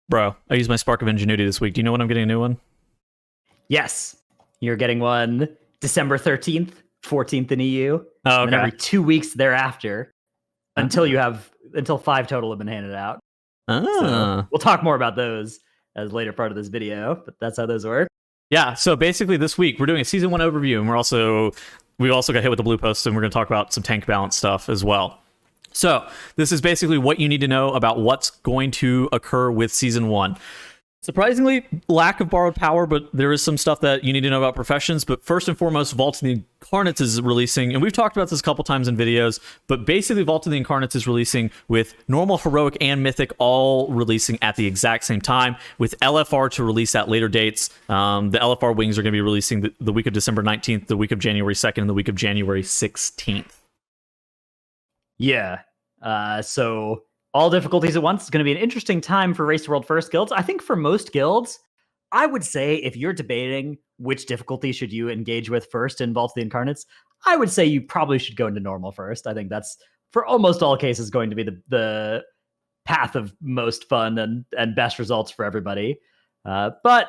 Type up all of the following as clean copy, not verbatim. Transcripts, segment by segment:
Bro, I used my Spark of Ingenuity this week. Do you know when I'm getting a new one? Yes. You're getting one December 13th, 14th in EU. Oh, okay. And every 2 weeks thereafter until 5 total have been handed out. So we'll talk more about those as later part of this video, but that's how those work. Yeah, so basically this week we're doing a season 1 overview, and we also got hit with the blue post, and we're going to talk about some tank balance stuff as well. So this is basically what you need to know about what's going to occur with season 1. Surprisingly, lack of borrowed power, but there is some stuff that you need to know about professions. But first and foremost, Vault of the Incarnates is releasing, and we've talked about this a couple times in videos, but basically Vault of the Incarnates is releasing with normal, heroic, and mythic all releasing at the exact same time, with LFR to release at later dates. The LFR wings are going to be releasing the week of December 19th, the week of January 2nd, and the week of January 16th. Yeah. So all difficulties at once is going to be an interesting time for Race to World First guilds. I think for most guilds, I would say if you're debating which difficulty should you engage with first in Vault of the Incarnates, I would say you probably should go into normal first. I think that's, for almost all cases, going to be the path of most fun and best results for everybody. But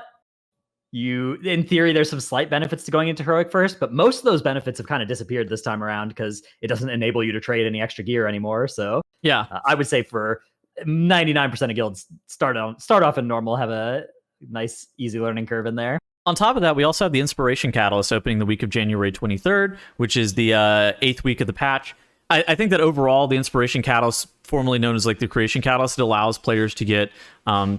in theory, there's some slight benefits to going into heroic first, but most of those benefits have kind of disappeared this time around because it doesn't enable you to trade any extra gear anymore. So yeah, I would say for 99% of guilds, start off in normal, have a nice, easy learning curve in there. On top of that, we also have the Inspiration Catalyst opening the week of January 23rd, which is the 8th week of the patch. I think that overall, the Inspiration Catalyst, formerly known as like the Creation Catalyst, it allows players to get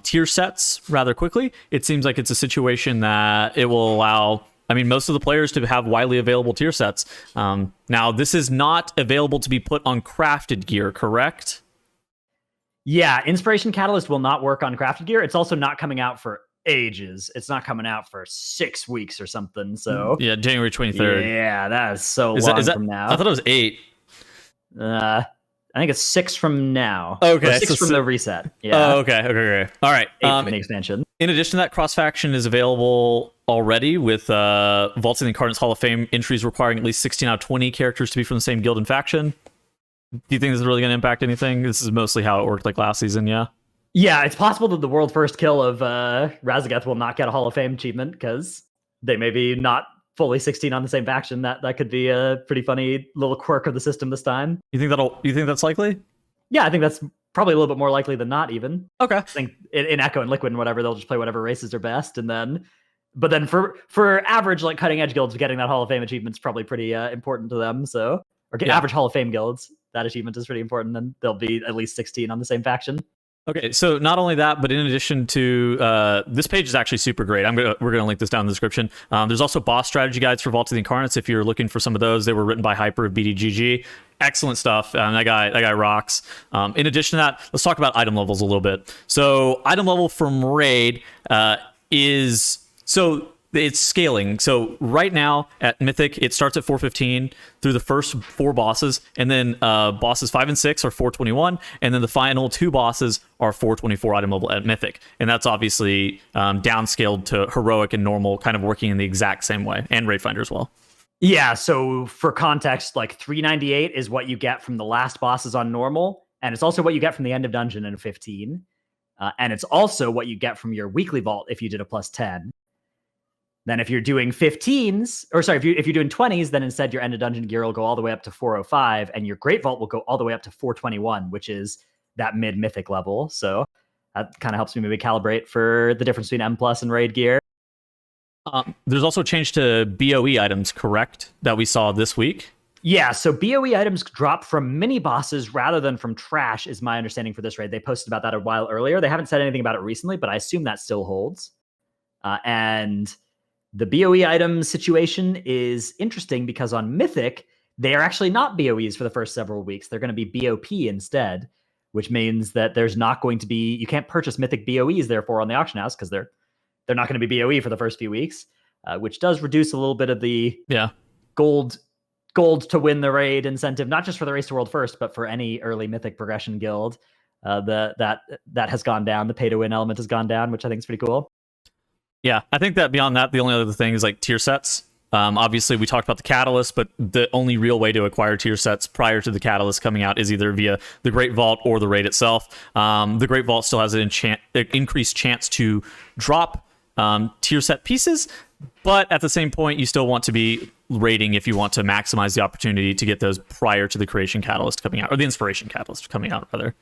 tier sets rather quickly. It seems like it's a situation that it will allow, most of the players to have widely available tier sets. Now, this is not available to be put on crafted gear, correct? Yeah, Inspiration Catalyst will not work on crafted gear. It's also not coming out for ages. It's not coming out for 6 weeks or something. So yeah, January 23rd. Yeah, that is so long from now. I thought it was 8. I think it's 6 from now. Okay, or 6 from the reset. Yeah. Oh, okay. All right. 8 from the expansion. In addition to that, cross faction is available already with Vault of the Incarnates Hall of Fame entries requiring at least 16 out of 20 characters to be from the same guild and faction. Do you think this is really going to impact anything? This is mostly how it worked like last season, yeah? Yeah, it's possible that the world first kill of Razageth will not get a Hall of Fame achievement because they may be not fully 16 on the same faction. That could be a pretty funny little quirk of the system this time. You think that's likely? Yeah, I think that's probably a little bit more likely than not even. Okay. I think in Echo and Liquid and whatever, they'll just play whatever races are best. And then, but then for average, like cutting edge guilds, getting that Hall of Fame achievement is probably pretty important to them. So, average Hall of Fame guilds, that achievement is pretty important. And they'll be at least 16 on the same faction. Okay, so not only that, but in addition to this page is actually super great. We're gonna link this down in the description. There's also boss strategy guides for Vault of the Incarnates. If you're looking for some of those, they were written by Hyper of BDGG. Excellent stuff. That guy rocks. In addition to that, let's talk about item levels a little bit. So item level from Raid it's scaling. So right now at Mythic, it starts at 415 through the first 4 bosses, and then bosses 5 and 6 are 421, and then the final 2 bosses are 424 item level at Mythic. And that's obviously downscaled to heroic and normal, kind of working in the exact same way, and Raid Finder as well. Yeah, so for context, like 398 is what you get from the last bosses on normal, and it's also what you get from the end of dungeon in 15. And it's also what you get from your weekly vault if you did a plus 10. Then if you're doing 15s, or sorry, if you're doing 20s, then instead your end of dungeon gear will go all the way up to 405, and your Great Vault will go all the way up to 421, which is that mid-mythic level. So that kind of helps me maybe calibrate for the difference between M+ and Raid gear. There's also a change to BOE items, correct, that we saw this week? Yeah, so BOE items drop from mini bosses rather than from trash, is my understanding for this raid. They posted about that a while earlier. They haven't said anything about it recently, but I assume that still holds. And the BOE item situation is interesting because on Mythic, they are actually not BOEs for the first several weeks. They're going to be BOP instead, which means that there's not going to be, you can't purchase Mythic BOEs therefore on the auction house because they're not going to be BOE for the first few weeks, which does reduce a little bit of the gold to win the raid incentive, not just for the Race to World First, but for any early Mythic progression guild. That has gone down. The pay to win element has gone down, which I think is pretty cool. Yeah, I think that beyond that, the only other thing is like tier sets. Obviously, we talked about the Catalyst, but the only real way to acquire tier sets prior to the Catalyst coming out is either via the Great Vault or the raid itself. The Great Vault still has an increased chance to drop tier set pieces, but at the same point, you still want to be raiding if you want to maximize the opportunity to get those prior to the Creation Catalyst coming out, or the Inspiration Catalyst coming out, rather.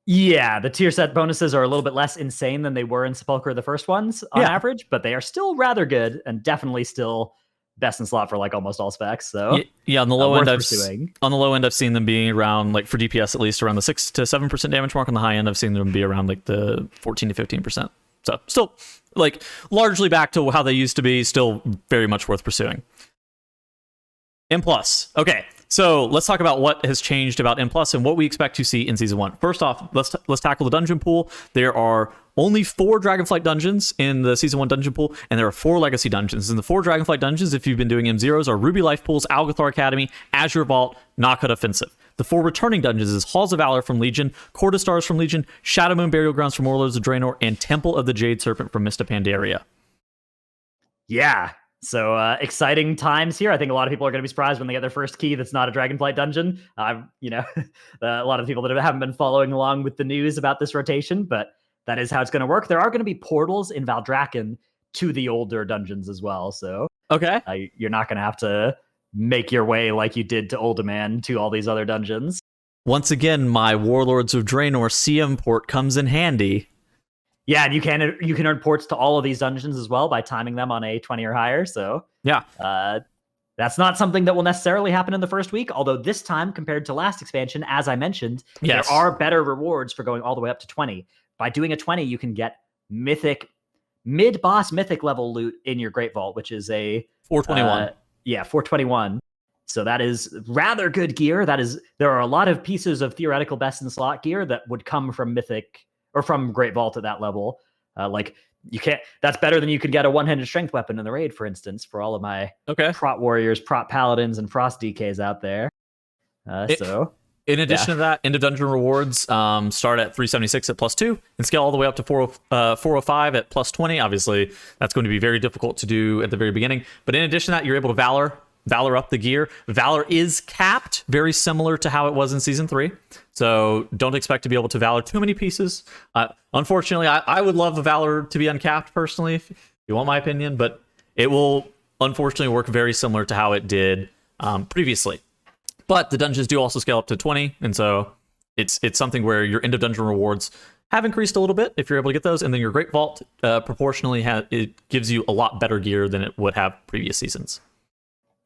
Yeah, the tier set bonuses are a little bit less insane than they were in Sepulchre, the first ones, on average, but they are still rather good and definitely still best in slot for like almost all specs. So yeah, on the low end, I've seen them being around, like for DPS at least, around the 6 to 7% damage mark. On the high end, I've seen them be around like the 14 to 15%. So still like largely back to how they used to be, still very much worth pursuing. M+. Okay, so let's talk about what has changed about M+ and what we expect to see in Season 1. First off, let's tackle the dungeon pool. There are only 4 Dragonflight dungeons in the Season 1 dungeon pool, and there are 4 Legacy dungeons. And the 4 Dragonflight dungeons, if you've been doing M0s, are Ruby Life Pools, Algathar Academy, Azure Vault, Knockout Offensive. The 4 returning dungeons is Halls of Valor from Legion, Court of Stars from Legion, Shadow Moon Burial Grounds from Warlords of Draenor, and Temple of the Jade Serpent from Mista Pandaria. Yeah. So exciting times here. I think a lot of people are going to be surprised when they get their first key that's not a Dragonflight dungeon. A lot of people that haven't been following along with the news about this rotation, but that is how it's going to work. There are going to be portals in Valdrakken to the older dungeons as well. So okay, you're not going to have to make your way like you did to Uldaman to all these other dungeons. Once again, my Warlords of Draenor CM port comes in handy. Yeah, and you can earn ports to all of these dungeons as well by timing them on a 20 or higher. So yeah, that's not something that will necessarily happen in the first week. Although this time, compared to last expansion, as I mentioned, there are better rewards for going all the way up to 20. By doing a 20, you can get mid-boss mythic level loot in your Great Vault, which is a 421. 421. So that is rather good gear. There are a lot of pieces of theoretical best in slot gear that would come from mythic or from Great Vault at that level. That's better than you could get a one-handed strength weapon in the raid, for instance, for all of my prot warriors, prot paladins, and frost DKs out there. In addition to that, end of dungeon rewards start at 376 at +2 and scale all the way up to 405 at +20. Obviously, that's going to be very difficult to do at the very beginning. But in addition to that, you're able to Valor up the gear. Valor is capped, very similar to how it was in Season 3. So don't expect to be able to Valor too many pieces. Unfortunately, I would love the Valor to be uncapped, personally, if you want my opinion. But it will, unfortunately, work very similar to how it did previously. But the dungeons do also scale up to 20. And so it's something where your end of dungeon rewards have increased a little bit if you're able to get those. And then your Great Vault proportionally it gives you a lot better gear than it would have previous seasons.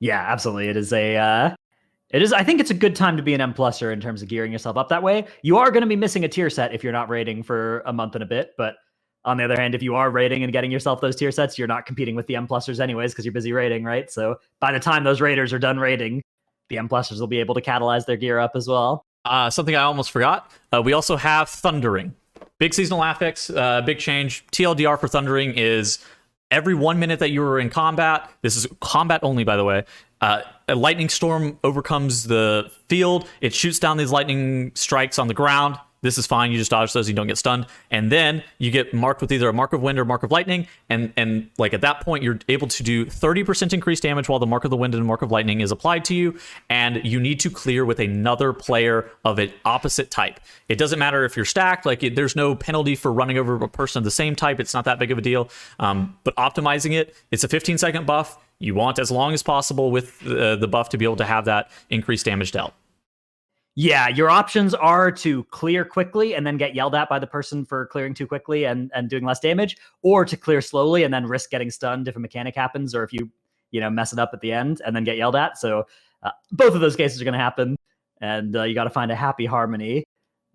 Yeah, absolutely. It is. I think it's a good time to be an M+er in terms of gearing yourself up that way. You are going to be missing a tier set if you're not raiding for a month and a bit. But on the other hand, if you are raiding and getting yourself those tier sets, you're not competing with the M+ers anyways because you're busy raiding, right? So by the time those raiders are done raiding, the M+ers will be able to catalyze their gear up as well. Something I almost forgot. We also have Thundering. Big seasonal affix, big change. TLDR for Thundering is every 1 minute that you are in combat. This is combat only, by the way. A lightning storm overcomes the field. It shoots down these lightning strikes on the ground. This is fine. You just dodge those. You don't get stunned. And then you get marked with either a Mark of Wind or Mark of Lightning. And like at that point, you're able to do 30% increased damage while the Mark of the Wind and Mark of Lightning is applied to you. And you need to clear with another player of an opposite type. It doesn't matter if you're stacked. There's no penalty for running over a person of the same type. It's not that big of a deal. But optimizing it, it's a 15-second buff. You want as long as possible with the buff to be able to have that increased damage dealt. Yeah, your options are to clear quickly and then get yelled at by the person for clearing too quickly and doing less damage, or to clear slowly and then risk getting stunned if a mechanic happens, or if you mess it up at the end and then get yelled at. So both of those cases are going to happen, and you got to find a happy harmony.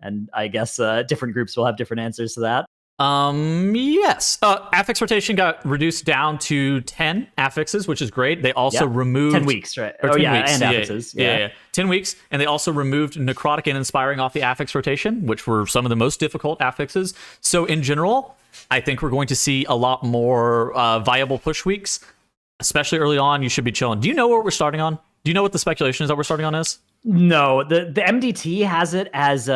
And I guess different groups will have different answers to that. Yes. Affix rotation got reduced down to 10 affixes, which is great. They also removed 10 weeks, right? Or 10 weeks. And affixes. Yeah. 10 weeks. And they also removed necrotic and inspiring off the affix rotation, which were some of the most difficult affixes. So in general, I think we're going to see a lot more viable push weeks, especially early on. You should be chilling. Do you know what we're starting on? Do you know what the speculation is that we're starting on is? No, the MDT has it as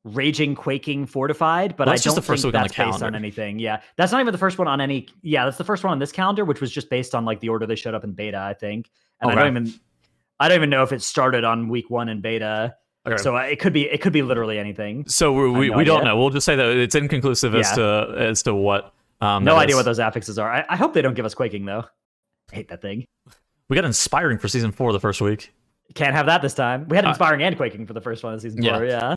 Raging, Quaking, Fortified, but Well, I that's just don't the first think week on the that's based on calendar. anything. Yeah, that's not even the first one on any. Yeah, that's the first one on this calendar, which was just based on like the order they showed up in beta, I think. And Okay. I don't even know if it started on week 1 in beta. Okay. So it could be literally anything. So we don't know. We'll just say that it's inconclusive as to what. No idea what those affixes are. I hope they don't give us Quaking though. I hate that thing. We got Inspiring for season 4 the first week. Can't have that this time. We had Inspiring and Quaking for the first one of season 4. Yeah.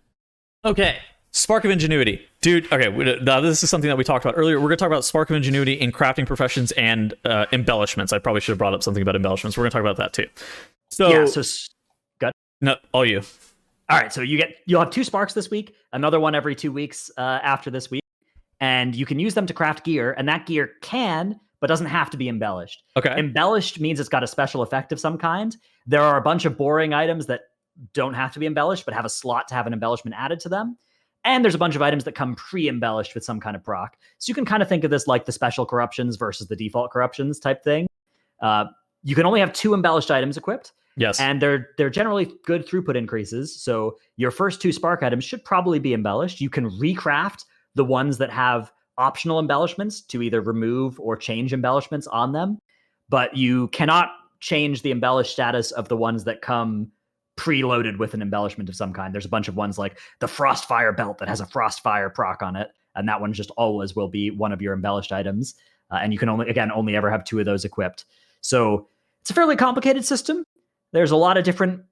Okay. Spark of Ingenuity. Dude, okay, now this is something that we talked about earlier. We're going to talk about Spark of Ingenuity in crafting professions and embellishments. I probably should have brought up something about embellishments. We're going to talk about that too. So, yeah, good. No, all you. All right, so you'll have 2 sparks this week, another one every 2 weeks after this week, and you can use them to craft gear, and that gear can, but doesn't have to be embellished. Okay. Embellished means it's got a special effect of some kind. There are a bunch of boring items that don't have to be embellished, but have a slot to have an embellishment added to them. And there's a bunch of items that come pre-embellished with some kind of proc. So you can kind of think of this like the special corruptions versus the default corruptions type thing. You can only have 2 embellished items equipped. Yes. And they're generally good throughput increases. So your first 2 spark items should probably be embellished. You can recraft the ones that have optional embellishments to either remove or change embellishments on them. But you cannot change the embellished status of the ones that come preloaded with an embellishment of some kind. There's a bunch of ones like the Frostfire belt that has a Frostfire proc on it. And that one just always will be one of your embellished items. And you can only ever have 2 of those equipped. So it's a fairly complicated system. There's a lot of different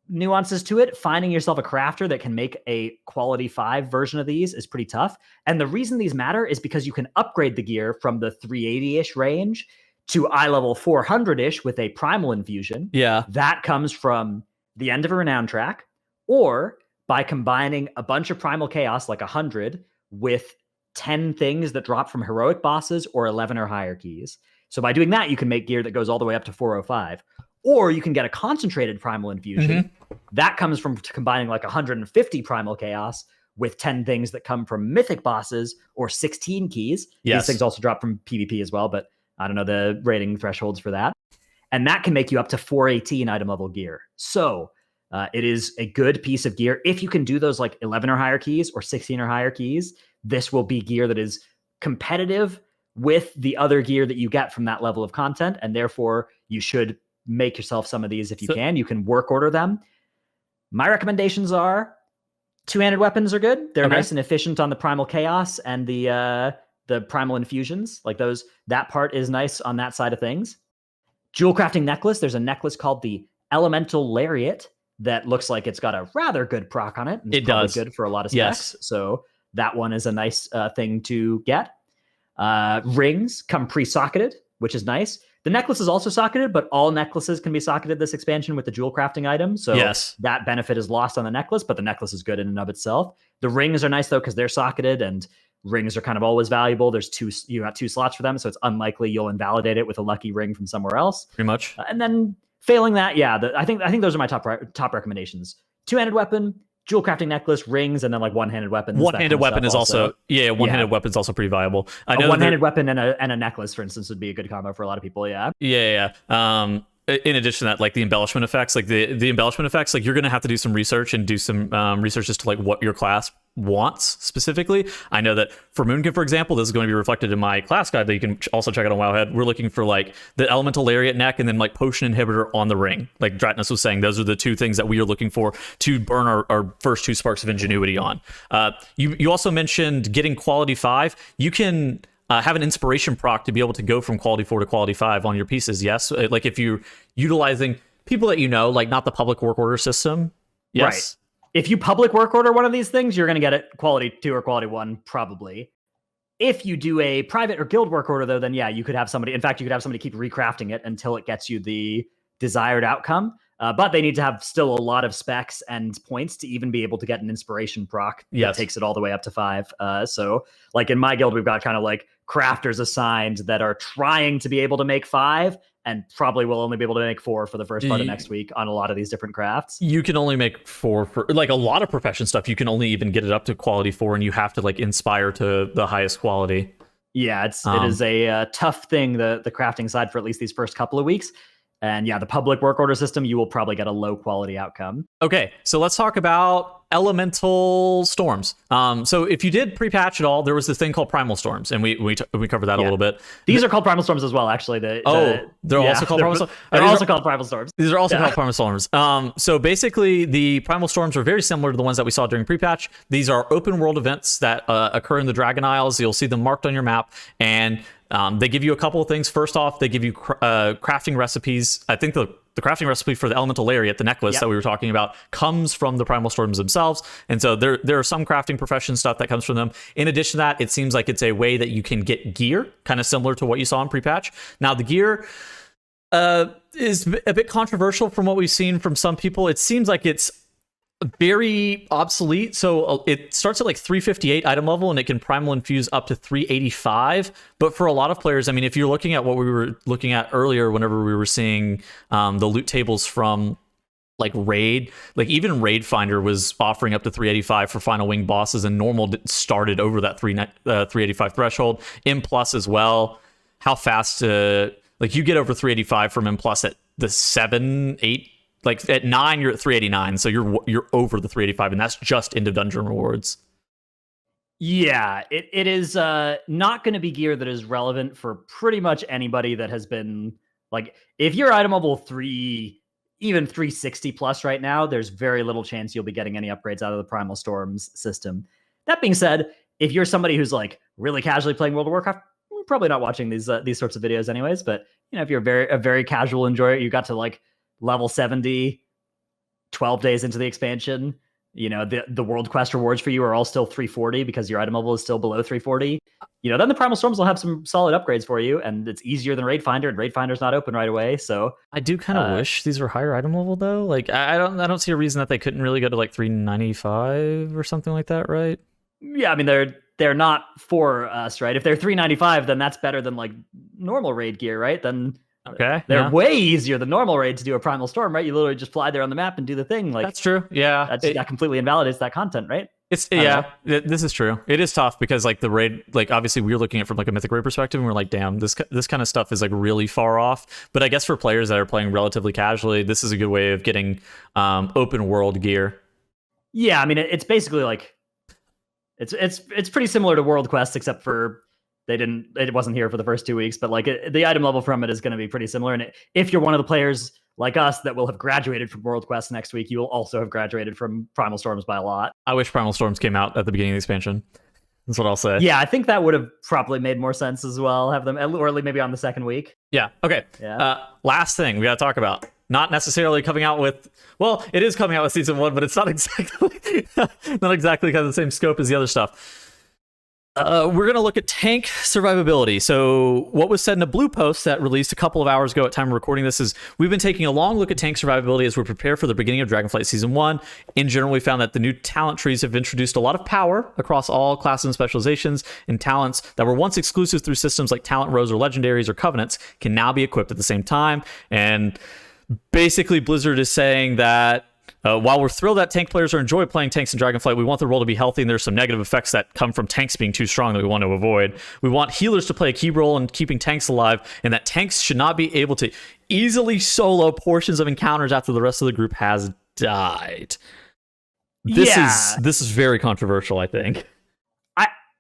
nuances to it. Finding yourself a crafter that can make a quality 5 version of these is pretty tough. And the reason these matter is because you can upgrade the gear from the 380-ish range to eye level 400-ish with a primal infusion. Yeah. That comes from the end of a renown track, or by combining a bunch of primal chaos, like 100, with 10 things that drop from heroic bosses or 11 or higher keys. So by doing that, you can make gear that goes all the way up to 405. Or you can get a concentrated primal infusion. Mm-hmm. That comes from combining like 150 primal chaos with 10 things that come from mythic bosses or 16 keys. Yes. These things also drop from PvP as well, but I don't know the rating thresholds for that. And that can make you up to 418 item level gear. So it is a good piece of gear. If you can do those like 11 or higher keys or 16 or higher keys, this will be gear that is competitive with the other gear that you get from that level of content. And therefore, you should make yourself some of these if you can. You can work order them. My recommendations are 2-handed weapons are good. They're nice and efficient on the primal chaos and the primal infusions. Like those, that part is nice on that side of things. Jewel crafting necklace. There's a necklace called the Elemental Lariat that looks like it's got a rather good proc on it. And it's probably good for a lot of specs. Yes. So that one is a nice thing to get. Rings come pre-socketed, which is nice. The necklace is also socketed, but all necklaces can be socketed this expansion with the jewel crafting item. So that benefit is lost on the necklace, but the necklace is good in and of itself. The rings are nice though, because they're socketed, and rings are kind of always valuable. You got 2 slots for them, so it's unlikely you'll invalidate it with a lucky ring from somewhere else. Pretty much. And then failing that, I think those are my top recommendations. 2-handed weapon, jewel crafting necklace, rings, and then like one-handed weapons. One-handed weapon is also one-handed weapon's also pretty viable. I know a one-handed weapon and a necklace, for instance, would be a good combo for a lot of people. Yeah. In addition to that, like the embellishment effects, like the embellishment effects, like you're going to have to do some research and do some research as to like what your class wants specifically. I know that for Moonkin, for example, this is going to be reflected in my class guide that you can also check out on Wowhead. We're looking for like the Elemental Lariat neck and then like Potion Inhibitor on the ring. Like Dratnos was saying, those are the 2 things that we are looking for to burn our first 2 sparks of ingenuity on. You also mentioned getting quality 5. You can have an inspiration proc to be able to go from quality 4 to quality 5 on your pieces. Yes. Like if you're utilizing people that like not the public work order system. Yes. Right. If you public work order one of these things, you're going to get it quality 2 or quality 1, probably. If you do a private or guild work order, though, then you could have somebody. In fact, you could have somebody keep recrafting it until it gets you the desired outcome. But they need to have still a lot of specs and points to even be able to get an inspiration proc that takes it all the way up to 5. So, like in my guild, we've got kind of like crafters assigned that are trying to be able to make 5 and probably will only be able to make 4 for the first part of next week on a lot of these different crafts. You can only make 4 for like a lot of profession stuff. You can only even get it up to quality 4, and you have to like inspire to the highest quality. Yeah, it is a tough thing, the crafting side, for at least these first couple of weeks. And the public work order system, you will probably get a low quality outcome. Okay, so let's talk about elemental storms. So if you did pre-patch at all, there was this thing called Primal Storms, and we covered that a little bit. These are called Primal Storms as well, actually. They're also called Primal Storms. They're also called Primal Storms. These are also called Primal Storms. So basically, the Primal Storms are very similar to the ones that we saw during pre-patch. These are open world events that occur in the Dragon Isles. You'll see them marked on your map, and they give you a couple of things. First off, they give you crafting recipes. I think the crafting recipe for the elemental lariat, the necklace that we were talking about, comes from the Primal Storms themselves. And so there are some crafting profession stuff that comes from them. In addition to that, it seems like it's a way that you can get gear, kind of similar to what you saw in pre-patch. Now, the gear is a bit controversial from what we've seen from some people. It seems like it's very obsolete. So it starts at like 358 item level, and it can primal infuse up to 385. But for a lot of players, I mean, if you're looking at what we were looking at earlier, whenever we were seeing the loot tables from like Raid, like even Raid Finder was offering up to 385 for final wing bosses, and normal started over that 385 threshold. M plus as well. How fast like you get over 385 from M plus at the 7-8. Like at 9, you're at 389, so you're over the 385, and that's just end of dungeon rewards. Yeah, it is not going to be gear that is relevant for pretty much anybody that has been like, if you're item level 3, even 360 plus right now, there's very little chance you'll be getting any upgrades out of the Primal Storms system. That being said, if you're somebody who's like really casually playing World of Warcraft, you're probably not watching these sorts of videos anyways. But you know, if you're a very casual enjoyer, you got to like level 70, 12 days into the expansion, you know, the world quest rewards for you are all still 340 because your item level is still below 340. You know, then the Primal Storms will have some solid upgrades for you, and it's easier than Raid Finder, and Raid Finder's not open right away. So I do kind of wish these were higher item level though. Like I don't see a reason that they couldn't really go to like 395 or something like that, right? Yeah, I mean they're not for us, right? If they're 395, then that's better than like normal raid gear, right? Then okay, they're way easier than normal raid to do a Primal Storm, right? You literally just fly there on the map and do the thing. Like that's true. Yeah, that completely invalidates that content, right? This is true. It is tough because like the raid, like obviously we were looking at it from like a mythic raid perspective, and we're like, damn, this kind of stuff is like really far off. But I guess for players that are playing relatively casually, this is a good way of getting open world gear. Yeah, I mean it's basically like it's pretty similar to World Quest, except for it wasn't here for the first 2 weeks, but like the item level from it is going to be pretty similar. And if you're one of the players like us that will have graduated from World Quest next week, you will also have graduated from Primal Storms by a lot. I wish Primal Storms came out at the beginning of the expansion. That's what I'll say. Yeah, I think that would have probably made more sense as well. Have them, or maybe on the second week. Yeah. Okay. Yeah. Last thing we got to talk about. Not necessarily coming out with. Well, it is coming out with season 1, but it's not exactly kind of the same scope as the other stuff. We're going to look at tank survivability. So what was said in a blue post that released a couple of hours ago at time of recording this is we've been taking a long look at tank survivability as we prepare for the beginning of Dragonflight Season 1. In general, we found that the new talent trees have introduced a lot of power across all classes and specializations, and talents that were once exclusive through systems like talent rows or legendaries or covenants can now be equipped at the same time. And basically Blizzard is saying that while we're thrilled that tank players are enjoy playing tanks in Dragonflight, we want the role to be healthy, and there's some negative effects that come from tanks being too strong that we want to avoid. We want healers to play a key role in keeping tanks alive, and that tanks should not be able to easily solo portions of encounters after the rest of the group has died. This is very controversial, I think.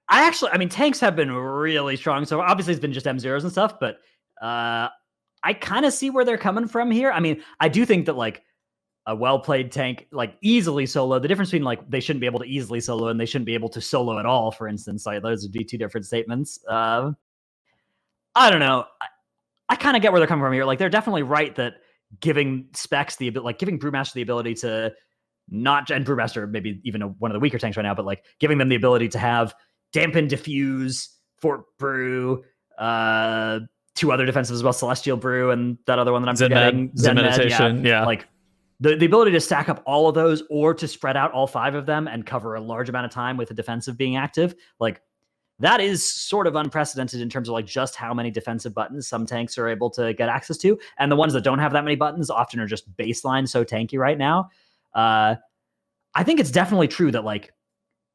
I mean, tanks have been really strong. So obviously it's been just M0s and stuff, but I kind of see where they're coming from here. I mean, I do think that like a well-played tank, like easily solo, the difference between like they shouldn't be able to easily solo and they shouldn't be able to solo at all, for instance, like those would be two different statements. I don't know. I kind of get where they're coming from here. Like they're definitely right that giving specs giving Brewmaster the ability to not, and Brewmaster maybe even one of the weaker tanks right now, but like giving them the ability to have dampen, diffuse, fort brew, 2 other defensives as well, Celestial Brew, and that other one that I'm forgetting, Zen Meditation, yeah. Like the ability to stack up all of those or to spread out all 5 of them and cover a large amount of time with the defensive being active, like that is sort of unprecedented in terms of like just how many defensive buttons some tanks are able to get access to. And the ones that don't have that many buttons often are just baseline so tanky right now. I think it's definitely true that like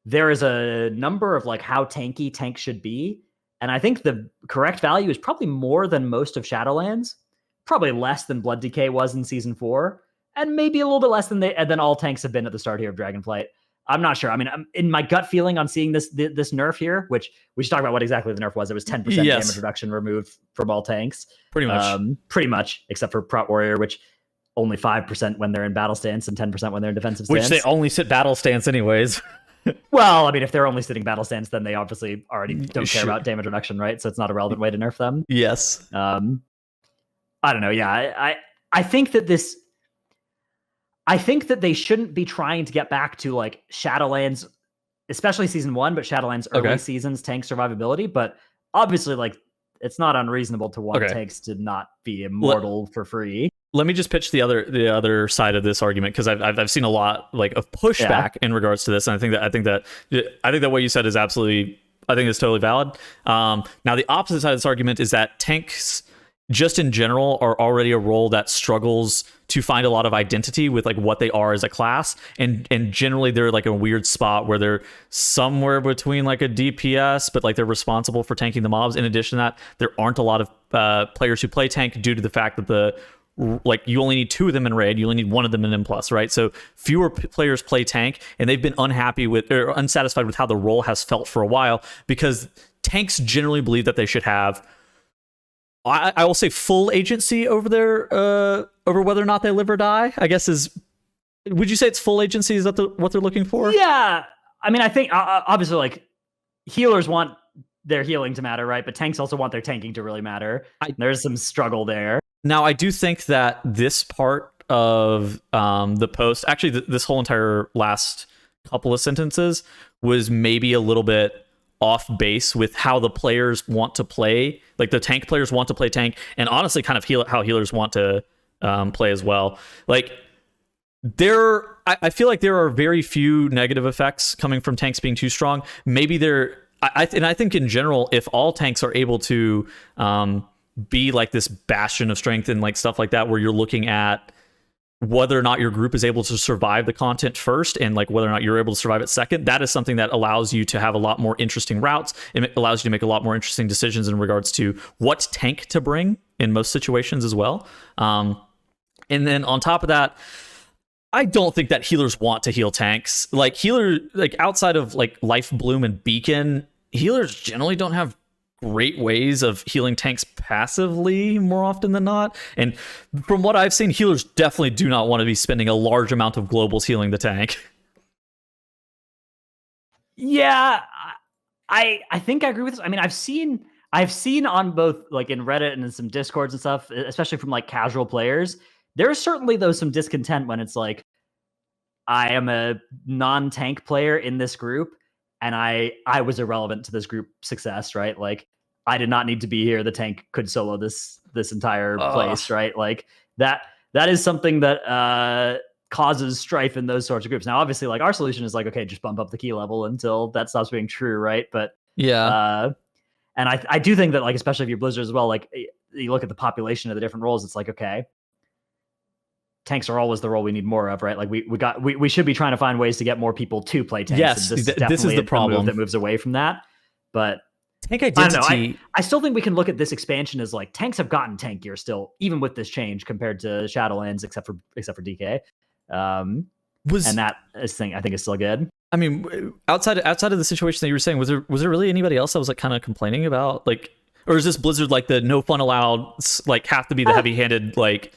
there is a number of like how tanky tanks should be. And I think the correct value is probably more than most of Shadowlands, probably less than Blood DK was in Season 4. And maybe a little bit less than all tanks have been at the start here of Dragonflight. I'm not sure. I mean, in my gut feeling on seeing this nerf here, which we should talk about what exactly the nerf was. It was 10% damage reduction removed from all tanks. Pretty much, except for Prot Warrior, which only 5% when they're in battle stance and 10% when they're in defensive stance. Which they only sit battle stance anyways. Well, I mean, if they're only sitting battle stance, then they obviously already don't care about damage reduction, right? So it's not a relevant way to nerf them. Yes. I don't know. Yeah, I think that this... I think that they shouldn't be trying to get back to like Shadowlands, especially season 1, but Shadowlands early seasons tank survivability. But obviously, like, it's not unreasonable to want tanks to not be immortal for free. Let me just pitch the other side of this argument, because I've seen a lot like of pushback in regards to this, and I think that what you said is absolutely, I think it's totally valid. Now the opposite side of this argument is that tanks just in general are already a role that struggles to find a lot of identity with like what they are as a class, and generally they're like a weird spot where they're somewhere between like a DPS, but like they're responsible for tanking the mobs. In addition to that, there aren't a lot of players who play tank due to the fact that you only need 2 of them in raid, you only need 1 of them in M+, right? So fewer players play tank, and they've been unhappy with or unsatisfied with how the role has felt for a while, because tanks generally believe that they should have, I will say, full agency over their over whether or not they live or die. I guess would you say it's full agency? Is that what they're looking for? Yeah, I mean, I think obviously like healers want their healing to matter, right? But tanks also want their tanking to really matter. There's some struggle there. Now, I do think that this part of the post, actually, this whole entire last couple of sentences was maybe a little bit off base with how the players want to play, like the tank players want to play tank, and honestly kind of how healers want to play as well. Like I feel like there are very few negative effects coming from tanks being too strong. Maybe I think in general, if all tanks are able to be like this bastion of strength and like stuff like that, where you're looking at whether or not your group is able to survive the content first, and like whether or not you're able to survive it second, that is something that allows you to have a lot more interesting routes. It allows you to make a lot more interesting decisions in regards to what tank to bring in most situations as well. And then on top of that, I don't think that healers want to heal tanks. Like outside of like Life Bloom and Beacon, healers generally don't have great ways of healing tanks passively more often than not. And from what I've seen, healers definitely do not want to be spending a large amount of globals healing the tank. Yeah, I think I agree with this. I mean, I've seen on both like in Reddit and in some Discords and stuff, especially from like casual players, there's certainly though some discontent when it's like, I am a non-tank player in this group, and I was irrelevant to this group success, right? Like, I did not need to be here. The tank could solo this entire place, right? Like that is something that causes strife in those sorts of groups. Now, obviously, like our solution is like, okay, just bump up the key level until that stops being true, right? But yeah, and I do think that like, especially if you're Blizzard as well, like you look at the population of the different roles, it's like, okay, tanks are always the role we need more of, right? Like we should be trying to find ways to get more people to play tanks. Yes, this is the problem that moves away from that. But tank identity, I don't know. I still think we can look at this expansion as like tanks have gotten tankier still, even with this change compared to Shadowlands, except for DK. And that I think is still good. I mean, outside of the situation that you were saying, was there really anybody else that was like kind of complaining about, like, or is this Blizzard like the no fun allowed, like have to be the heavy-handed, like?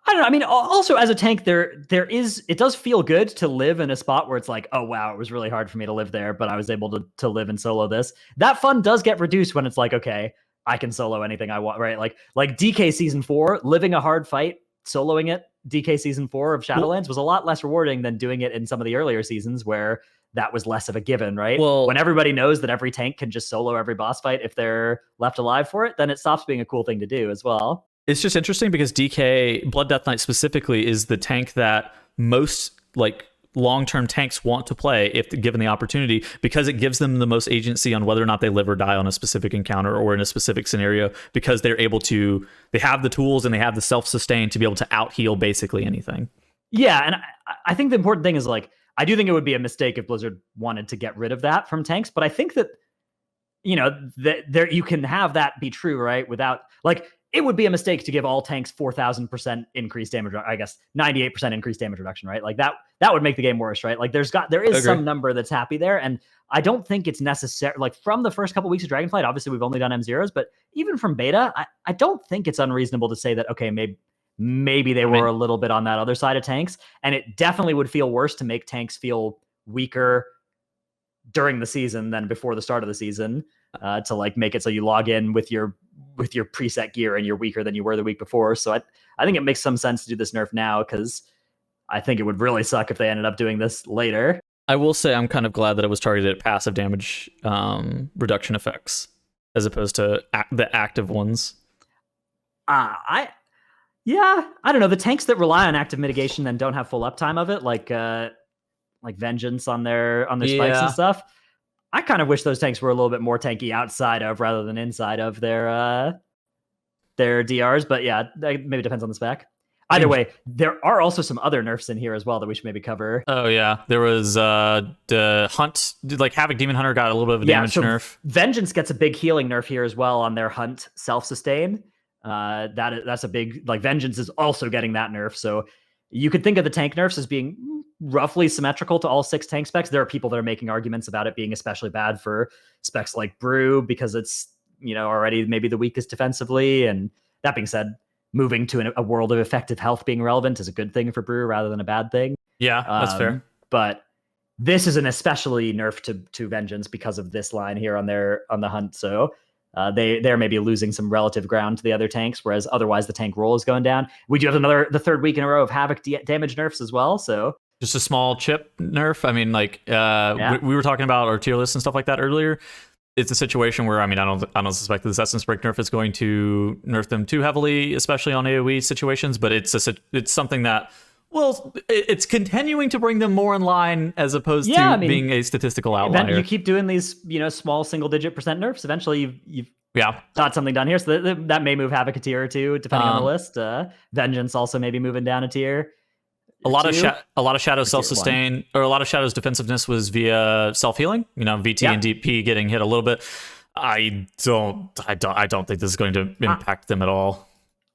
I don't know. I mean, also as a tank, it does feel good to live in a spot where it's like, oh wow, it was really hard for me to live there, but I was able to live and solo this. That fun does get reduced when it's like, okay, I can solo anything I want, right? Like DK season 4, living a hard fight, soloing it. DK season 4 of Shadowlands was a lot less rewarding than doing it in some of the earlier seasons where that was less of a given, right? Well, when everybody knows that every tank can just solo every boss fight if they're left alive for it, then it stops being a cool thing to do as well. It's just interesting because DK, Blood Death Knight specifically, is the tank that most like long-term tanks want to play if given the opportunity, because it gives them the most agency on whether or not they live or die on a specific encounter or in a specific scenario, because they have the tools and they have the self-sustain to be able to out-heal basically anything. Yeah, and I think the important thing is, like, I do think it would be a mistake if Blizzard wanted to get rid of that from tanks, but I think that, you know, that there you can have that be true, right? Without, like, it would be a mistake to give all tanks 4,000% increased damage. I guess 98% increased damage reduction, right? Like that would make the game worse, right? Like there is some number that's happy there, and I don't think it's necessary. Like from the first couple weeks of Dragonflight, obviously we've only done M0s, but even from beta, I don't think it's unreasonable to say that okay, maybe they were a little bit on that other side of tanks, and it definitely would feel worse to make tanks feel weaker during the season than before the start of the season. To like make it so you log in with your preset gear and you're weaker than you were the week before. So I think it makes some sense to do this nerf now, because I think it would really suck if they ended up doing this later. I will say I'm kind of glad that it was targeted at passive damage reduction effects as opposed to the active ones. I don't know. The tanks that rely on active mitigation and don't have full uptime of it, like Vengeance on their spikes and stuff. I kind of wish those tanks were a little bit more tanky outside of rather than inside of their DRs. But yeah, that maybe depends on the spec. Either way, there are also some other nerfs in here as well that we should maybe cover. Oh yeah, there was the Hunt, like Havoc Demon Hunter got a little bit of a damage nerf. Vengeance gets a big healing nerf here as well on their Hunt self-sustain. That's a big, like Vengeance is also getting that nerf. So you could think of the tank nerfs as being roughly symmetrical to all 6 tank specs. There are people that are making arguments about it being especially bad for specs like Brew because it's, already maybe the weakest defensively. And that being said, moving to a world of effective health being relevant is a good thing for Brew rather than a bad thing. Yeah, that's fair. But this is an especially nerf to Vengeance because of this line here on the Hunt. So they're maybe losing some relative ground to the other tanks, whereas otherwise the tank roll is going down. We do have the third week in a row of Havoc damage nerfs as well. So just a small chip nerf. I mean, like we were talking about our tier lists and stuff like that earlier. It's a situation where, I mean, I don't suspect that this Essence Break nerf is going to nerf them too heavily, especially on AoE situations. But it's something that, well, it's continuing to bring them more in line as opposed to being a statistical outlier. You keep doing these, small single-digit % nerfs. Eventually, you've got something done here. So that may move Havoc a tier or two, depending on the list. Vengeance also maybe moving down a tier. A lot of Shadow's self-sustain, or a lot of Shadow's defensive was via self-healing. VT and DP getting hit a little bit. I don't think this is going to impact them at all.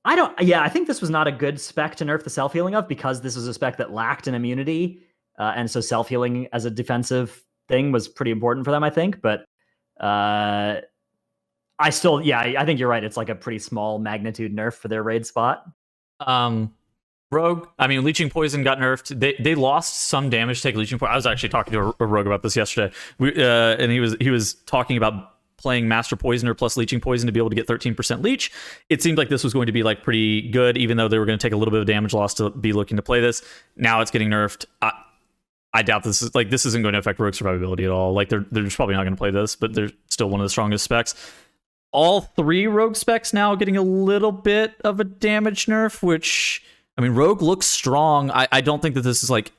I think this was not a good spec to nerf the self-healing of, because this was a spec that lacked an immunity. And so self-healing as a defensive thing was pretty important for them, I think. But I think you're right. It's like a pretty small magnitude nerf for their raid spot. Rogue, I mean, Leeching Poison got nerfed. They lost some damage to take Leeching Poison. I was actually talking to a Rogue about this yesterday. And he was talking about playing Master Poisoner plus Leeching Poison to be able to get 13% leech. It seemed like this was going to be like pretty good, even though they were going to take a little bit of damage loss to be looking to play this. Now it's getting nerfed. I doubt this isn't going to affect Rogue survivability at all. Like they're just probably not going to play this, but they're still one of the strongest specs. All 3 Rogue specs now getting a little bit of a damage nerf, which, I mean, Rogue looks strong. I don't think that this is like,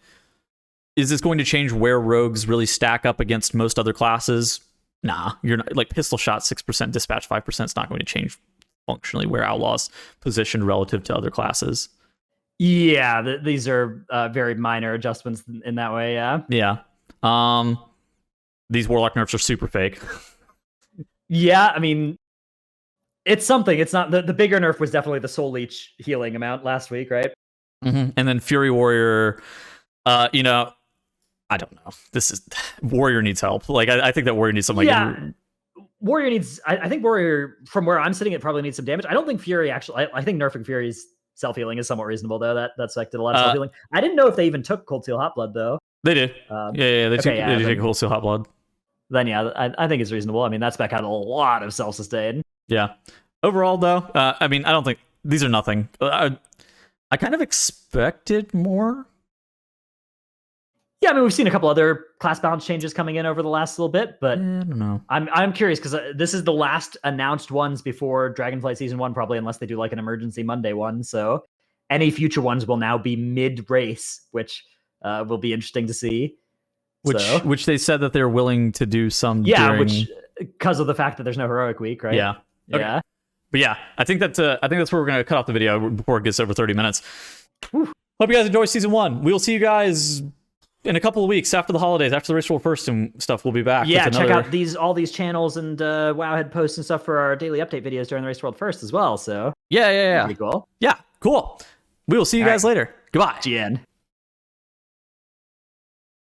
is this going to change where Rogues really stack up against most other classes? Nah, you're not, like Pistol Shot 6%, Dispatch 5%. It's not going to change functionally where Outlaw's positioned relative to other classes. Yeah, these are very minor adjustments in that way. Yeah. These Warlock nerfs are super fake. Yeah, I mean, it's something. It's not the bigger nerf was definitely the Soul Leech healing amount last week, right? Mm-hmm. And then Fury Warrior, I don't know. Warrior needs help. Like I think that Warrior needs something. Warrior needs. I think Warrior, from where I'm sitting, it probably needs some damage. I don't think Fury actually. I think nerfing Fury's self healing is somewhat reasonable though. That spec did a lot of self healing. I didn't know if they even took Cold Steel Hot Blood though. They did. They take Cold Steel Hot Blood. Then I think it's reasonable. I mean, that spec had a lot of self sustain. Yeah. Overall though, I mean, I don't think these are nothing. I kind of expected more. Yeah, I mean, we've seen a couple other class balance changes coming in over the last little bit, but I don't know. I'm curious because this is the last announced ones before Dragonflight Season 1, probably, unless they do like an emergency Monday one. So any future ones will now be mid-race, which will be interesting to see. Which they said that they're willing to do some. Yeah, which because of the fact that there's no heroic week, right? Yeah. Okay. Yeah. But yeah, I think that's where we're going to cut off the video before it gets over 30 minutes. Whew. Hope you guys enjoy Season 1. We'll see you guys in a couple of weeks after the holidays, after the Race World First and stuff, we'll be back. Yeah, with check another... out all these channels and Wowhead posts and stuff for our daily update videos during the Race World First as well. So Yeah. pretty cool. Yeah, cool. We will see you guys later. Goodbye. GN.